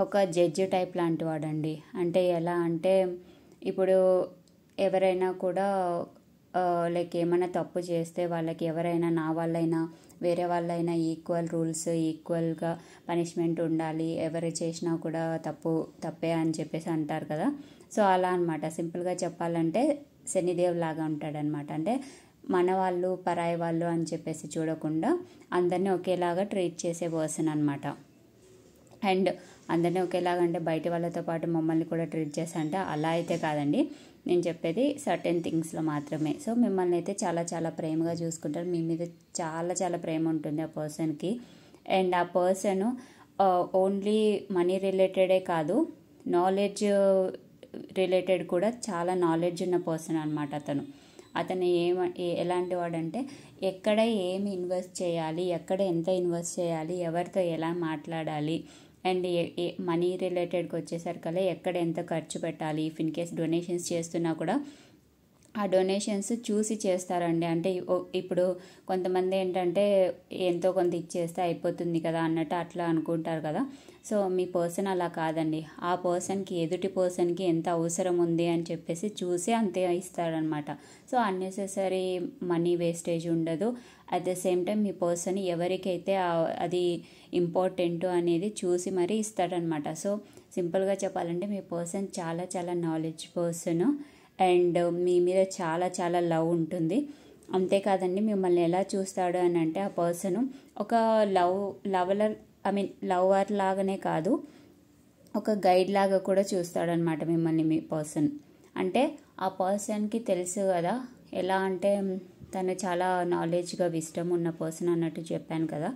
ఒక జడ్జి టైప్ లాంటి వాడండి. అంటే ఎలా అంటే ఇప్పుడు ఎవరైనా కూడా లైక్ ఏమైనా తప్పు చేస్తే వాళ్ళకి ఎవరైనా, నా వాళ్ళైనా వేరే వాళ్ళైనా ఈక్వల్ రూల్స్, ఈక్వల్గా పనిష్మెంట్ ఉండాలి, ఎవరు చేసినా కూడా తప్పే అని చెప్పేసి అంటారు కదా. సో అలా అనమాట. సింపుల్గా చెప్పాలంటే శనిదేవ్ లాగా ఉంటాడనమాట. అంటే మన వాళ్ళు పరాయి వాళ్ళు అని చెప్పేసి చూడకుండా అందరినీ ఒకేలాగా ట్రీట్ చేసే పర్సన్ అనమాట. అండ్ అందరినీ ఒకేలాగా అంటే బయట వాళ్ళతో పాటు మమ్మల్ని కూడా ట్రీట్ చేస్తా అంటే అలా అయితే కాదండి. నేను చెప్పేది సర్టెన్ థింగ్స్లో మాత్రమే. సో మిమ్మల్ని అయితే చాలా చాలా ప్రేమగా చూసుకుంటారు. మీ మీద చాలా చాలా ప్రేమ ఉంటుంది ఆ పర్సన్కి. అండ్ ఆ పర్సన్ ఓన్లీ మనీ రిలేటెడే కాదు, నాలెడ్జ్ రిలేటెడ్ కూడా చాలా నాలెడ్జ్ ఉన్న పర్సన్ అనమాట. అతను ఎలాంటి వాడంటే ఎక్కడ ఏమి ఇన్వెస్ట్ చేయాలి, ఎక్కడ ఎంత ఇన్వెస్ట్ చేయాలి, ఎవరితో ఎలా మాట్లాడాలి, అండ్ మనీ రిలేటెడ్కి వచ్చేసరికల్లా ఎక్కడ ఎంత ఖర్చు పెట్టాలి. ఇఫ్ ఇన్ కేస్ డొనేషన్స్ చేస్తున్నా కూడా ఆ డొనేషన్స్ చూసి చేస్తారండి. అంటే ఇప్పుడు కొంతమంది ఏంటంటే ఎంతో కొంత ఇచ్చేస్తే అయిపోతుంది కదా అన్నట్టు అట్లా అనుకుంటారు కదా. సో మీ పర్సన్ అలా కాదండి. ఆ పర్సన్కి, ఎదుటి పర్సన్కి ఎంత అవసరం ఉంది అని చెప్పేసి చూసి అంతే ఇస్తాడనమాట. సో అన్నెసెసరీ మనీ వేస్టేజ్ ఉండదు. At the same time me person ఎవరికైతే అది ఇంపార్టెంట్ అనేది చూసి మరీ ఇస్తాడనమాట. సో సింపుల్గా చెప్పాలంటే మీ పర్సన్ చాలా చాలా నాలెడ్జ్ పర్సన్. అండ్ మీ మీద చాలా చాలా లవ్ ఉంటుంది. అంతేకాదండి మిమ్మల్ని ఎలా చూస్తాడు అని అంటే ఆ పర్సన్ ఒక లవర్ లాగానే కాదు, ఒక గైడ్ లాగా కూడా చూస్తాడనమాట మిమ్మల్ని మీ పర్సన్. అంటే ఆ పర్సన్కి తెలుసు కదా ఎలా అంటే తను చాలా నాలెడ్జ్గా విస్డమ్ ఉన్న పర్సన్ అన్నట్టు చెప్పాను కదా.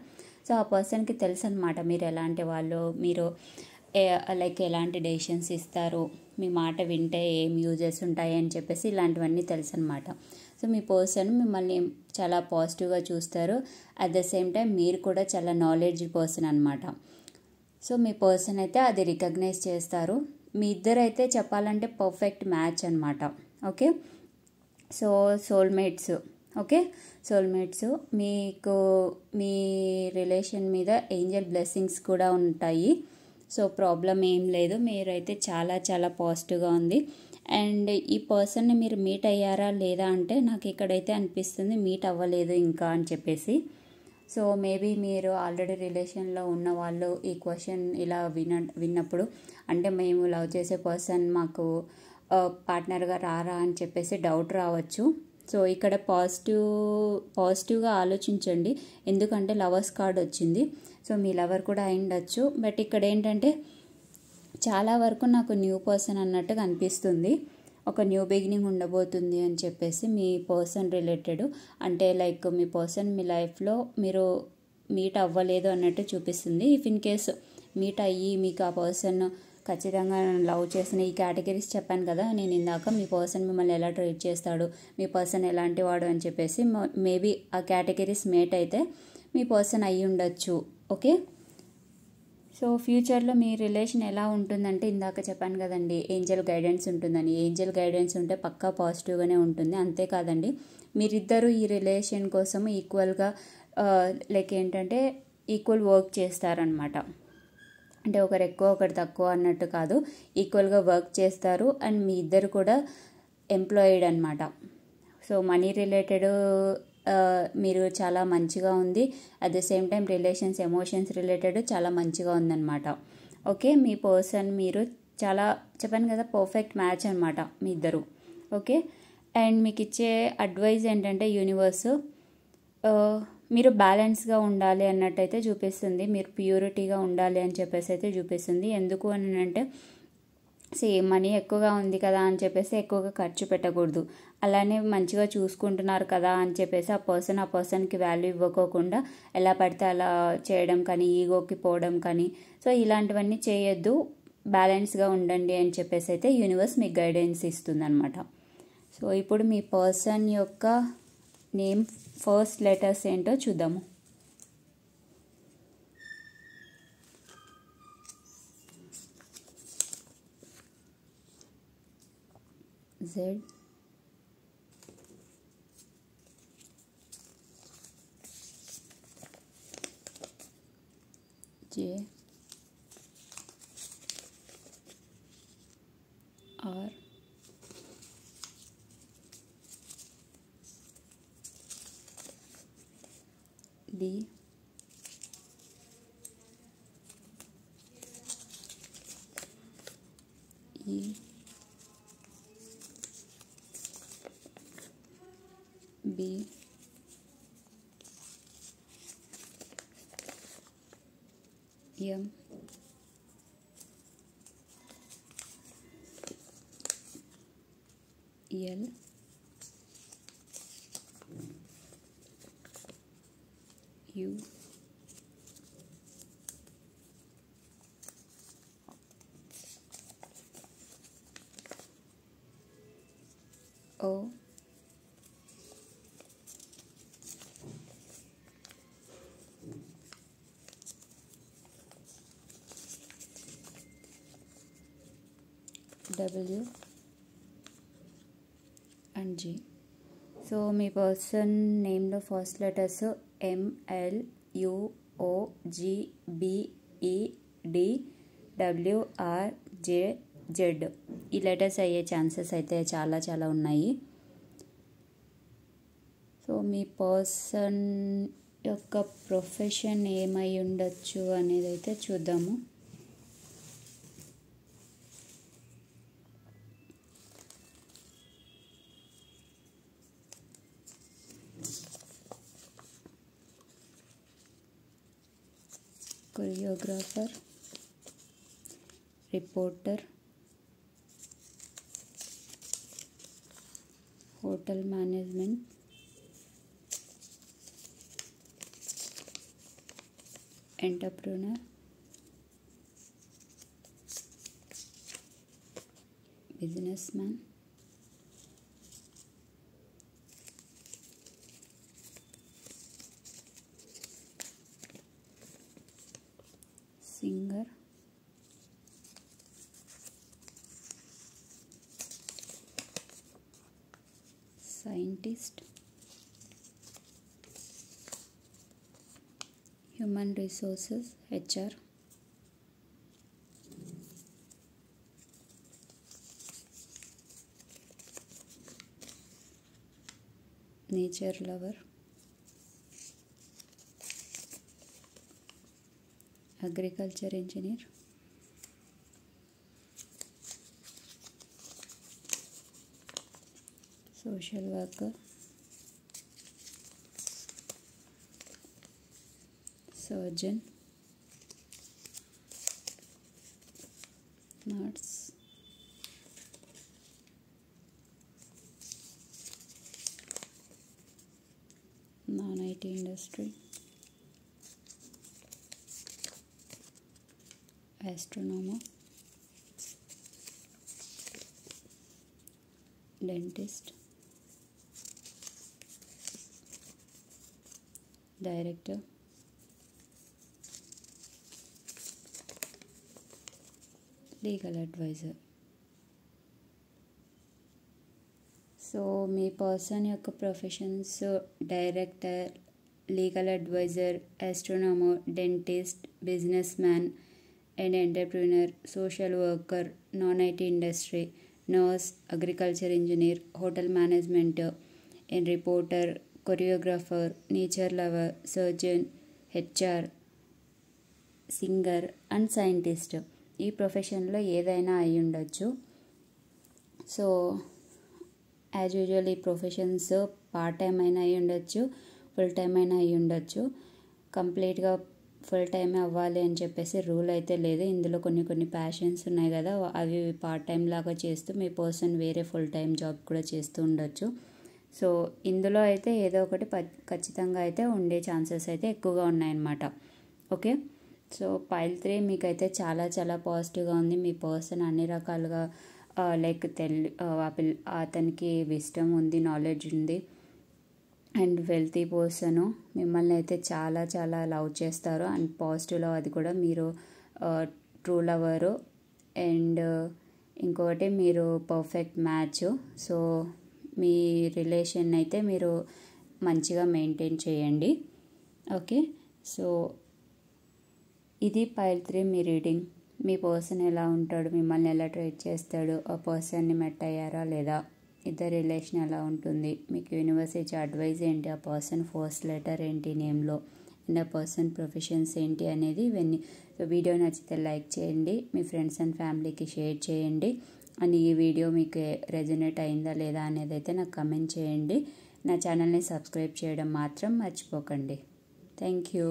సో ఆ పర్సన్కి తెలుసు అనమాట మీరు ఎలాంటి వాళ్ళు, మీరు లైక్ ఎలాంటి డెసిషన్స్ ఇస్తారు, మీ మాట వింటే ఏం యూజెస్ ఉంటాయి అని చెప్పేసి ఇలాంటివన్నీ తెలుసు అనమాట. సో మీ పర్సన్ మిమ్మల్ని చాలా పాజిటివ్గా చూస్తారు. అట్ ద సేమ్ టైం మీరు కూడా చాలా నాలెడ్జ్ పర్సన్ అనమాట. సో మీ పర్సన్ అయితే అది రికగ్నైజ్ చేస్తారు. మీ ఇద్దరైతే చెప్పాలంటే పర్ఫెక్ట్ మ్యాచ్ అనమాట. Okay, so soulmates. Okay, soulmates. మీకు మీ రిలేషన్ మీద ఏంజల్ బ్లెస్సింగ్స్ కూడా ఉంటాయి. సో ప్రాబ్లం ఏం లేదు. మీరైతే చాలా చాలా పాజిటివ్గా ఉంది. అండ్ ఈ పర్సన్ని మీరు మీట్ అయ్యారా లేదా అంటే నాకు ఇక్కడైతే అనిపిస్తుంది మీట్ అవ్వలేదు ఇంకా అని చెప్పేసి. సో మేబీ మీరు ఆల్రెడీ రిలేషన్లో ఉన్న వాళ్ళు ఈ క్వశ్చన్ ఇలా విన్నప్పుడు అంటే మేము లవ్ చేసే పర్సన్ మాకు పార్ట్నర్గా రారా అని చెప్పేసి డౌట్ రావచ్చు. సో ఇక్కడ పాజిటివ్గా ఆలోచించండి. ఎందుకంటే లవర్స్ కార్డ్ వచ్చింది. సో మీ లవర్ కూడా అయిండొచ్చు. బట్ ఇక్కడ ఏంటంటే చాలా వరకు నాకు న్యూ పర్సన్ అన్నట్టుగా అనిపిస్తుంది. ఒక న్యూ బిగినింగ్ ఉండబోతుంది అని చెప్పేసి మీ పర్సన్ రిలేటెడ్, అంటే లైక్ మీ పర్సన్ మీ లైఫ్లో మీరు మీట్ అవ్వలేదు అన్నట్టు చూపిస్తుంది. ఇఫ్ ఇన్ కేస్ మీట్ అయ్యి మీకు ఆ పర్సన్ ఖచ్చితంగా లవ్ చేసిన ఈ కేటగిరీస్ చెప్పాను కదా నేను ఇందాక, మీ పర్సన్ మిమ్మల్ని ఎలా ట్రీట్ చేస్తాడు, మీ పర్సన్ ఎలాంటి వాడు అని చెప్పేసి మేబీ ఆ కేటగిరీస్ మేట్ అయితే మీ పర్సన్ అయ్యి ఉండొచ్చు. ఓకే, సో ఫ్యూచర్లో మీ రిలేషన్ ఎలా ఉంటుందంటే ఇందాక చెప్పాను కదండి ఏంజల్ గైడెన్స్ ఉంటుందని. ఏంజల్ గైడెన్స్ ఉంటే పక్కా పాజిటివ్గానే ఉంటుంది. అంతేకాదండి మీరిద్దరూ ఈ రిలేషన్ కోసం ఈక్వల్గా లైక్ ఏంటంటే ఈక్వల్ వర్క్ చేస్తారనమాట. అంటే ఒకరు ఎక్కువ ఒకరు తక్కువ అన్నట్టు కాదు, ఈక్వల్గా వర్క్ చేస్తారు. అండ్ మీ ఇద్దరు కూడా ఎంప్లాయిడ్ అనమాట. సో మనీ రిలేటెడ్ మీరు చాలా మంచిగా ఉంది. At the same time relations emotions related చాలా మంచిగా ఉందన్నమాట. ఓకే, మీ పర్సన్ మీరు చాలా చెప్పాను కదా పర్ఫెక్ట్ మ్యాచ్ అనమాట మీ ఇద్దరు. ఓకే, అండ్ మీకు ఇచ్చే అడ్వైజ్ ఏంటంటే యూనివర్స్ మీరు బ్యాలెన్స్గా ఉండాలి అన్నట్టయితే చూపిస్తుంది, మీరు ప్యూరిటీగా ఉండాలి అని చెప్పేసి అయితే చూపిస్తుంది. ఎందుకు అని అంటే మనీ ఎక్కువగా ఉంది కదా అని చెప్పేసి ఎక్కువగా ఖర్చు పెట్టకూడదు. అలానే మంచిగా చూసుకుంటున్నారు కదా అని చెప్పేసి ఆ పర్సన్కి వాల్యూ ఇవ్వకోకుండా ఎలా పడితే అలా చేయడం కానీ, ఈగోకి పోవడం కానీ, సో ఇలాంటివన్నీ చేయొద్దు, బ్యాలెన్స్గా ఉండండి అని చెప్పేసి అయితే యూనివర్స్ మీకు గైడెన్స్ ఇస్తుంది అనమాట. సో ఇప్పుడు మీ పర్సన్ యొక్క నేమ్ ఫస్ట్ లెటర్స్ ఏంటో చూద్దాము. Z, J, R, D, E, B, M, L, U, O, W and G. So మీ పర్సన్ నేమ్లో first letters M, L, U, O, G, B, E, D, W, R, J, Z. ఈ letters అయ్యే chances అయితే చాలా చాలా ఉన్నాయి. So మీ person యొక్క ప్రొఫెషన్ ఏమై ఉండొచ్చు అనేది అయితే చూద్దాము. Choreographer, reporter, hotel management, entrepreneur, business man, singer, scientist, human resources HR, nature lover, agriculture engineer, social worker, surgeon, nurse, non-IT industry, astronomer, dentist, director, legal advisor. So మీ person యొక్క professions director, legal advisor, astronomer, dentist, business man and entrepreneur, social worker, non IT industry, nurse, agriculture engineer, hotel management and reporter, choreographer, nature lover, surgeon, HR, singer and scientist. ఈ ప్రొఫెషన్లో ఏదైనా అయి ఉండొచ్చు. So as usual ఈ professions part time అయినా అయి ఉండొచ్చు, full time అయినా అయి ఉండొచ్చు. కంప్లీట్గా ఫుల్ టైం అవ్వాలి అని చెప్పేసి రూల్ అయితే లేదు. ఇందులో కొన్ని ప్యాషన్స్ ఉన్నాయి కదా, అవి పార్ట్ టైం లాగా చేస్తూ మీ పర్సన్ వేరే ఫుల్ టైం జాబ్ కూడా చేస్తూ ఉండొచ్చు. సో ఇందులో అయితే ఏదో ఒకటి ఖచ్చితంగా అయితే ఉండే ఛాన్సెస్ అయితే ఎక్కువగా ఉన్నాయన్నమాట. ఓకే, సో పైల్ 3 మీకైతే చాలా చాలా పాజిటివ్గా ఉంది. మీ పర్సన్ అన్ని రకాలుగా లైక్ అతనికి విస్డమ్ ఉంది, నాలెడ్జ్ ఉంది అండ్ వెల్తీ పర్సను. మిమ్మల్ని అయితే చాలా చాలా లవ్ చేస్తారు అండ్ పాజిటివ్ లవ్, అది కూడా మీరు ట్రూ లవరు. అండ్ ఇంకొకటి మీరు పర్ఫెక్ట్ మ్యాచ్. సో మీ రిలేషన్ అయితే మీరు మంచిగా మెయింటైన్ చేయండి. ఓకే, సో ఇది పైల్ 3 మీ రీడింగ్. మీ పర్సన్ ఎలా ఉంటాడు, మిమ్మల్ని ఎలా ట్రీట్ చేస్తాడు, ఆ పర్సన్ని మెట్ అయ్యారా లేదా, ఇద్దరు రిలేషన్ ఎలా ఉంటుంది, మీకు యూనివర్స్ ఇచ్చే అడ్వైజ్ ఏంటి, ఆ పర్సన్ ఫస్ట్ లెటర్ ఏంటి నేమ్లో, అండ్ ఆ పర్సన్ ప్రొఫెషన్స్ ఏంటి అనేది ఇవన్నీ. సో వీడియో నచ్చితే లైక్ చేయండి, మీ ఫ్రెండ్స్ అండ్ ఫ్యామిలీకి షేర్ చేయండి. అండ్ ఈ వీడియో మీకు రెజొనేట్ అయిందా లేదా అనేది అయితే నాకు కమెంట్ చేయండి. నా ఛానల్ని సబ్స్క్రైబ్ చేయడం మాత్రం మర్చిపోకండి. Thank you.